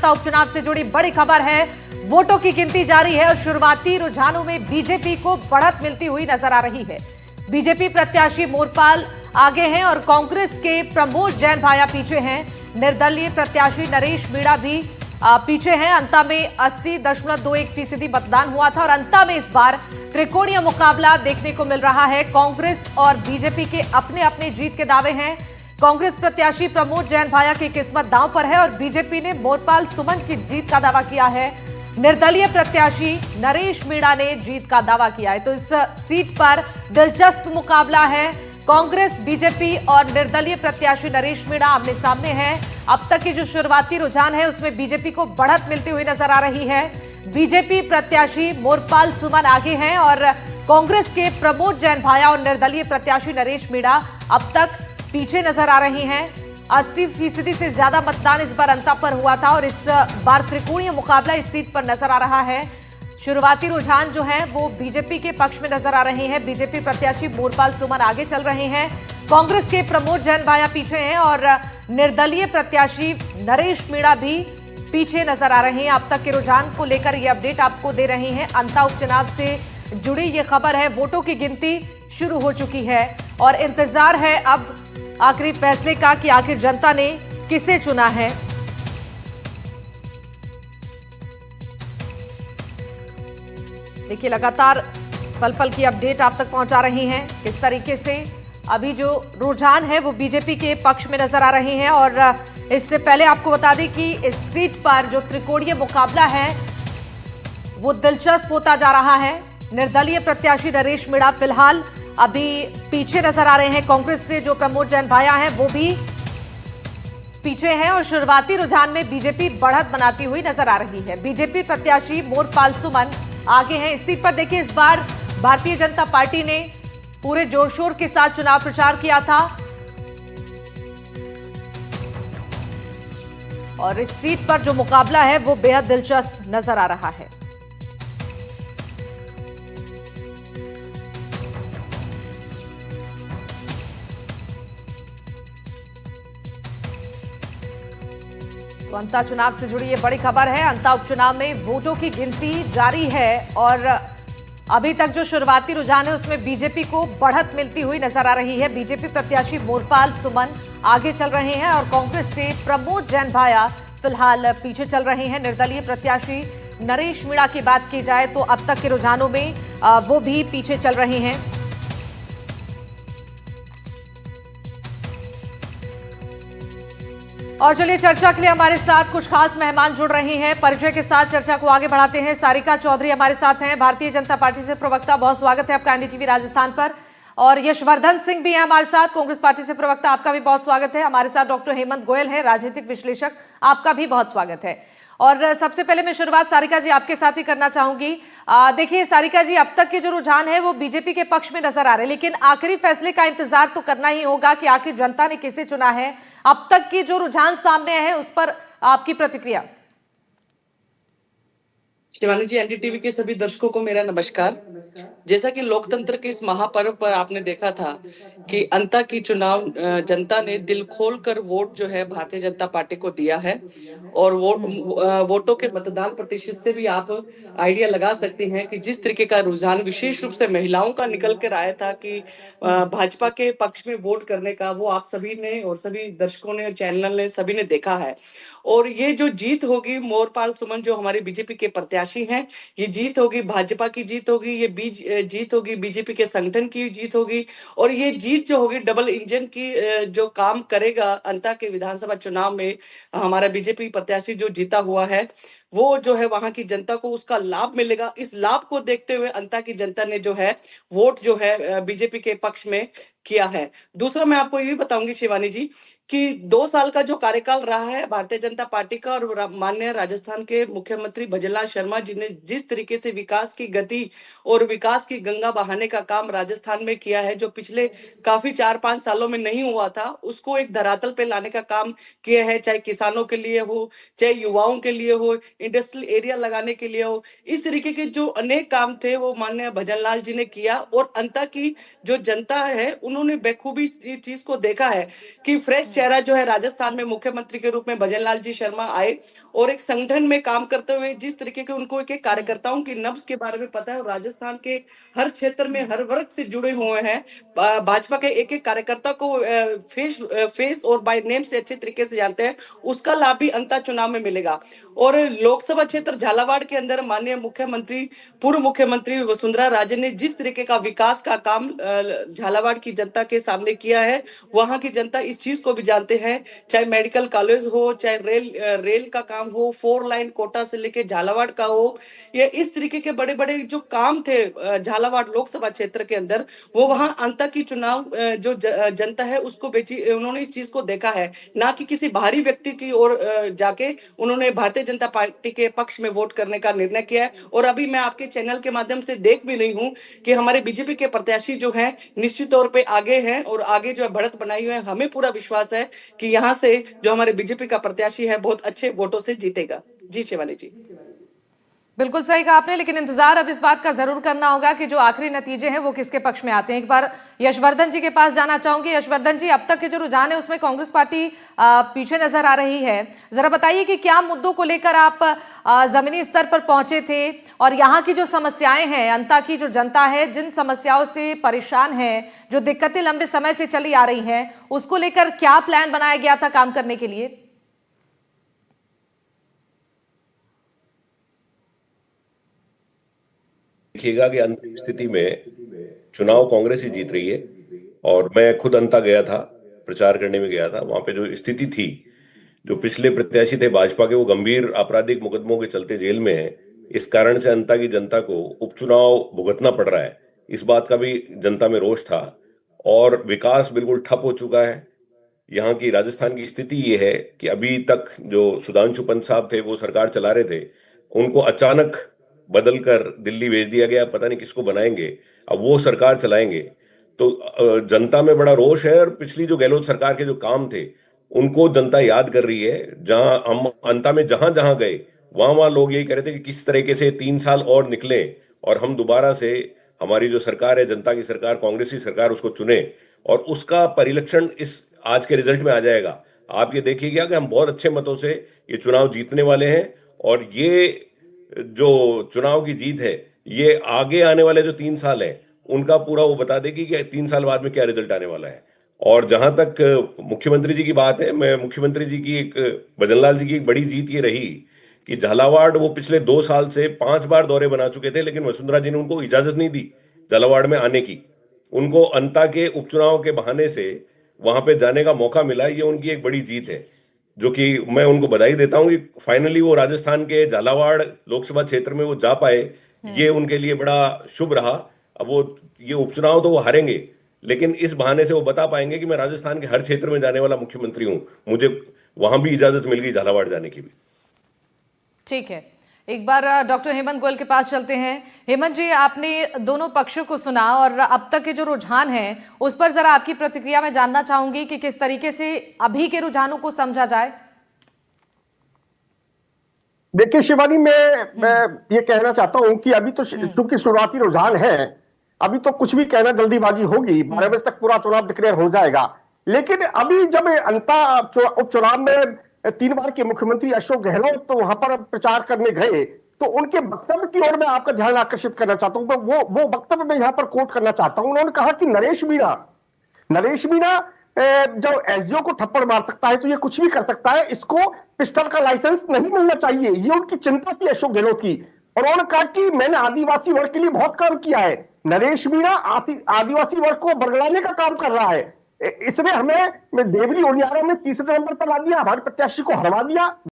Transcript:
अंता उपचुनाव से जुड़ी बड़ी खबर है। वोटों की गिनती जारी है और शुरुआती रुझानों में बीजेपी को बढ़त मिलती हुई नजर आ रही है। बीजेपी प्रत्याशी मोरपाल आगे हैं और कांग्रेस के प्रमोद जैन भाया पीछे हैं। निर्दलीय प्रत्याशी नरेश मीणा भी पीछे हैं। अंता में 80.21% मतदान हुआ था और अंता में इस बार त्रिकोणीय मुकाबला देखने को मिल रहा है। कांग्रेस और बीजेपी के अपने अपने जीत के दावे हैं। कांग्रेस प्रत्याशी प्रमोद जैन भाया की किस्मत दांव पर है और बीजेपी ने मोरपाल सुमन की जीत का दावा किया है। निर्दलीय प्रत्याशी नरेश मीणा ने जीत का दावा किया है। तो इस सीट पर दिलचस्प मुकाबला है। कांग्रेस, बीजेपी और निर्दलीय प्रत्याशी नरेश मीणा आमने सामने हैं। अब तक के जो शुरुआती रुझान है उसमें बीजेपी को बढ़त मिलती हुई नजर आ रही है। बीजेपी प्रत्याशी मोरपाल सुमन आगे हैं और कांग्रेस के प्रमोद जैन भाया और निर्दलीय प्रत्याशी नरेश मीणा अब तक पीछे नजर आ रही हैं। 80% से ज्यादा मतदान इस बार अंता पर हुआ था और इस बार त्रिकोणीय मुकाबला इस सीट पर नजर आ रहा है। शुरुआती रुझान जो है वो बीजेपी के पक्ष में नजर आ रहे हैं। बीजेपी प्रत्याशी मोरपाल सुमन आगे चल रहे हैं। कांग्रेस के प्रमोद जैन भाया पीछे हैं और निर्दलीय प्रत्याशी नरेश मीणा भी पीछे नजर आ रहे हैं। अब तक के रुझान को लेकर ये अपडेट आपको दे रहे हैं। अंता उपचुनाव से जुड़ी ये खबर है। वोटों की गिनती शुरू हो चुकी है और इंतजार है अब आखिरी फैसले का कि आखिर जनता ने किसे चुना है। देखिए, लगातार पल पल की अपडेट आप तक पहुंचा रही हैं। किस तरीके से अभी जो रुझान है वो बीजेपी के पक्ष में नजर आ रहे हैं और इससे पहले आपको बता दें कि इस सीट पर जो त्रिकोणीय मुकाबला है वो दिलचस्प होता जा रहा है। निर्दलीय प्रत्याशी नरेश मीणा फिलहाल अभी पीछे नजर आ रहे हैं। कांग्रेस से जो प्रमोद जैन भाया हैं वो भी पीछे हैं और शुरुआती रुझान में बीजेपी बढ़त बनाती हुई नजर आ रही है। बीजेपी प्रत्याशी मोरपाल सुमन आगे हैं। इस सीट पर देखिए, इस बार भारतीय जनता पार्टी ने पूरे जोर शोर के साथ चुनाव प्रचार किया था और इस सीट पर जो मुकाबला है वो बेहद दिलचस्प नजर आ रहा है। तो अंता चुनाव से जुड़ी ये बड़ी खबर है। अंता उपचुनाव में वोटों की गिनती जारी है और अभी तक जो शुरुआती रुझान है उसमें बीजेपी को बढ़त मिलती हुई नजर आ रही है। बीजेपी प्रत्याशी मोरपाल सुमन आगे चल रहे हैं और कांग्रेस से प्रमोद जैन भाया फिलहाल पीछे चल रहे हैं। निर्दलीय प्रत्याशी नरेश मीणा की बात की जाए तो अब तक के रुझानों में वो भी पीछे चल रहे हैं। और चलिए, चर्चा के लिए हमारे साथ कुछ खास मेहमान जुड़ रहे हैं। परिचय के साथ चर्चा को आगे बढ़ाते हैं। सारिका चौधरी हमारे साथ हैं, भारतीय जनता पार्टी से प्रवक्ता। बहुत स्वागत है आपका एनडीटीवी राजस्थान पर। और यशवर्धन सिंह भी हैं हमारे साथ, कांग्रेस पार्टी से प्रवक्ता। आपका भी बहुत स्वागत है। हमारे साथ डॉक्टर हेमंत गोयल है, राजनीतिक विश्लेषक। आपका भी बहुत स्वागत है। और सबसे पहले मैं शुरुआत सारिका जी आपके साथ ही करना चाहूंगी। देखिए सारिका जी, अब तक के जो रुझान है वो बीजेपी के पक्ष में नजर आ रहे हैं, लेकिन आखिरी फैसले का इंतजार तो करना ही होगा कि आखिर जनता ने किसे चुना है। अब तक की जो रुझान सामने है उस पर आपकी प्रतिक्रिया। शिवानी जी, एनडीटीवी के सभी दर्शकों को मेरा नमस्कार। जैसा कि लोकतंत्र के इस महापर्व पर आपने देखा था कि अंता की चुनाव जनता ने दिल खोल कर वोट जो है भारतीय जनता पार्टी को दिया है और वोटों के मतदान प्रतिशत से भी आप आइडिया लगा सकते हैं कि जिस तरीके का रुझान विशेष रूप से महिलाओं का निकल कर आया था कि भाजपा के पक्ष में वोट करने का, वो आप सभी ने और सभी दर्शकों ने, चैनल ने, सभी ने देखा है। और ये जो जीत होगी मोरपाल सुमन जो हमारे बीजेपी के प्रत्याशी हैं, ये जीत होगी भाजपा की जीत होगी, ये जीत होगी बीजेपी के संगठन की जीत होगी और ये जीत जो होगी डबल इंजन की जो काम करेगा अंता के विधानसभा चुनाव में। हमारा बीजेपी प्रत्याशी जो जीता हुआ है वो जो है वहां की जनता को उसका लाभ मिलेगा। इस लाभ को देखते हुए अंता की जनता ने जो है वोट जो है बीजेपी के पक्ष में किया है। दूसरा मैं आपको ये भी बताऊंगी शिवानी जी कि 2 साल का जो कार्यकाल रहा है भारतीय जनता पार्टी का और माननीय राजस्थान के मुख्यमंत्री भजनलाल शर्मा जी ने जिस तरीके से विकास की गति और विकास की गंगा बहाने का काम राजस्थान में किया है, जो पिछले काफी 4-5 सालों में नहीं हुआ था, उसको एक धरातल पे लाने का काम किया है। चाहे किसानों के लिए हो, चाहे युवाओं के लिए हो, इंडस्ट्रियल एरिया लगाने के लिए हो, इस तरीके के जो अनेक काम थे वो माननीय भजनलाल जी ने किया और अंता की जो जनता है उन्होंने बेखूबी इस चीज को देखा है कि फ्रेश चेहरा जो है राजस्थान में मुख्यमंत्री के रूप में भजनलाल जी शर्मा आए और एक संगठन में काम करते हुए जिस तरीके के उनको एक कार्यकर्ताओं की नब्ज के बारे में पता है और राजस्थान के हर क्षेत्र में हर वर्ग से जुड़े हुए हैं, भाजपा के एक एक कार्यकर्ता को फेस और बाय नेम से अच्छे तरीके से जानते हैं, उसका लाभ भी अंता चुनाव में मिलेगा। और लोकसभा क्षेत्र झालावाड़ के अंदर माननीय मुख्यमंत्री पूर्व मुख्यमंत्री वसुंधरा राजे ने जिस तरीके का विकास का काम झालावाड़ की जनता के सामने किया है, वहां की जनता इस चीज को भी जानते हैं, चाहे मेडिकल कॉलेज हो, चाहे रेल का काम हो, 4 लाइन कोटा से लेके झालावाड़ का हो, ये इस तरीके के बड़े बड़े जो काम थे झालावाड़ लोकसभा क्षेत्र के अंदर, वो वहां अंता की चुनाव जो जनता है उसको बेची, उन्होंने इस चीज को देखा है, ना कि किसी बाहरी व्यक्ति की ओर जाके उन्होंने भारतीय जनता पार्टी के पक्ष में वोट करने का निर्णय किया है। और अभी मैं आपके चैनल के माध्यम से देख भी रही हूं कि हमारे बीजेपी के प्रत्याशी जो हैं निश्चित तौर पे आगे हैं और आगे जो है बढ़त बनाई हुई है। हमें पूरा विश्वास है कि यहाँ से जो हमारे बीजेपी का प्रत्याशी है बहुत अच्छे वोटों से जीतेगा। जी शिवानी जी, बिल्कुल सही कहा आपने, लेकिन इंतजार अब इस बात का जरूर करना होगा कि जो आखिरी नतीजे हैं वो किसके पक्ष में आते हैं। एक बार यशवर्धन जी के पास जाना चाहूंगी। यशवर्धन जी, अब तक के जो रुझान है उसमें कांग्रेस पार्टी पीछे नजर आ रही है, जरा बताइए कि क्या मुद्दों को लेकर आप जमीनी स्तर पर पहुंचे थे और यहाँ की जो समस्याएं हैं, अंता की जो जनता है जिन समस्याओं से परेशान है, जो दिक्कतें लंबे समय से चली आ रही हैं, उसको लेकर क्या प्लान बनाया गया था काम करने के लिए? देखिएगा कि अंतिम स्थिति में चुनाव कांग्रेस ही जीत रही है। और मैं खुद अंता गया था, प्रचार करने में गया था। वहां पे जो स्थिति थी, जो पिछले प्रत्याशी थे भाजपा के, वो गंभीर आपराधिक मुकदमों के चलते जेल में है। इस कारण से अंता की जनता को उपचुनाव भुगतना पड़ रहा है। इस बात का भी जनता में रोष था और विकास बिल्कुल ठप हो चुका है। यहाँ की राजस्थान की स्थिति ये है कि अभी तक जो सुधांशु पंत साहब थे वो सरकार चला रहे थे, उनको अचानक बदल कर दिल्ली भेज दिया गया। पता नहीं किसको बनाएंगे, अब वो सरकार चलाएंगे। तो जनता में बड़ा रोष है और पिछली जो गहलोत सरकार के जो काम थे उनको जनता याद कर रही है। जहां हम अंता में जहां जहां गए वहां वहां लोग यही कह रहे थे कि किस तरीके से 3 साल और निकले और हम दोबारा से हमारी जो सरकार है, जनता की सरकार, कांग्रेसी सरकार, उसको चुने। और उसका परिलक्षण इस आज के रिजल्ट में आ जाएगा। आप ये देखिएगा कि हम बहुत अच्छे मतों से ये चुनाव जीतने वाले हैं और ये जो चुनाव की जीत है ये आगे आने वाले जो 3 साल है उनका पूरा वो बता देगी कि 3 साल बाद में क्या रिजल्ट आने वाला है। और जहां तक मुख्यमंत्री जी की बात है, मैं मुख्यमंत्री जी की भजनलाल जी की एक बड़ी जीत ये रही कि झालावाड़ वो पिछले 2 साल से 5 बार दौरे बना चुके थे, लेकिन वसुंधरा जी ने उनको इजाजत नहीं दी झालावाड़ में आने की। उनको अंता के उपचुनाव के बहाने से वहां पे जाने का मौका मिला। ये उनकी एक बड़ी जीत है, जो कि मैं उनको बधाई देता हूं कि फाइनली वो राजस्थान के झालावाड़ लोकसभा क्षेत्र में वो जा पाए। ये उनके लिए बड़ा शुभ रहा। अब वो ये उपचुनाव तो वो हारेंगे, लेकिन इस बहाने से वो बता पाएंगे कि मैं राजस्थान के हर क्षेत्र में जाने वाला मुख्यमंत्री हूं, मुझे वहां भी इजाजत मिल गई झालावाड़ जाने की भी। ठीक है, एक बार डॉक्टर हेमंत गोयल के पास चलते हैं। हेमंत जी, आपने दोनों पक्षों को सुना और अब तक के जो रुझान हैं उस पर जरा आपकी प्रतिक्रिया मैं जानना चाहूंगी कि किस तरीके से अभी के रुझानों को समझा जाए। देखिए शिवानी, मैं ये कहना चाहता हूं कि अभी तो चूंकि शुरुआती रुझान है, अभी तो कुछ भी कहना जल्दीबाजी होगी। 12 बजे तक पूरा चुनाव डिक्लेयर हो जाएगा। लेकिन अभी जब अंता उपचुनाव में 3 बार के मुख्यमंत्री अशोक गहलोत तो वहां पर प्रचार करने गए, तो उनके वक्तव्य की ओर मैं आपका ध्यान आकर्षित करना चाहता हूं। वो वक्तव्य मैं यहां पर कोट करना चाहता हूं। उन्होंने कहा कि नरेश मीणा जब एसडीओ को थप्पड़ मार सकता है तो ये कुछ भी कर सकता है, इसको पिस्टल का लाइसेंस नहीं मिलना चाहिए। ये उनकी चिंता थी अशोक गहलोत की। और उन्होंने कहा कि मैंने आदिवासी वर्ग के लिए बहुत काम किया है। नरेश मीणा आदिवासी वर्ग को बरगलाने का काम कर रहा है। इसने हमें देवरी ओनियारा में 30 नवंबर पर ला दिया, हमारे प्रत्याशी को हरवा दिया।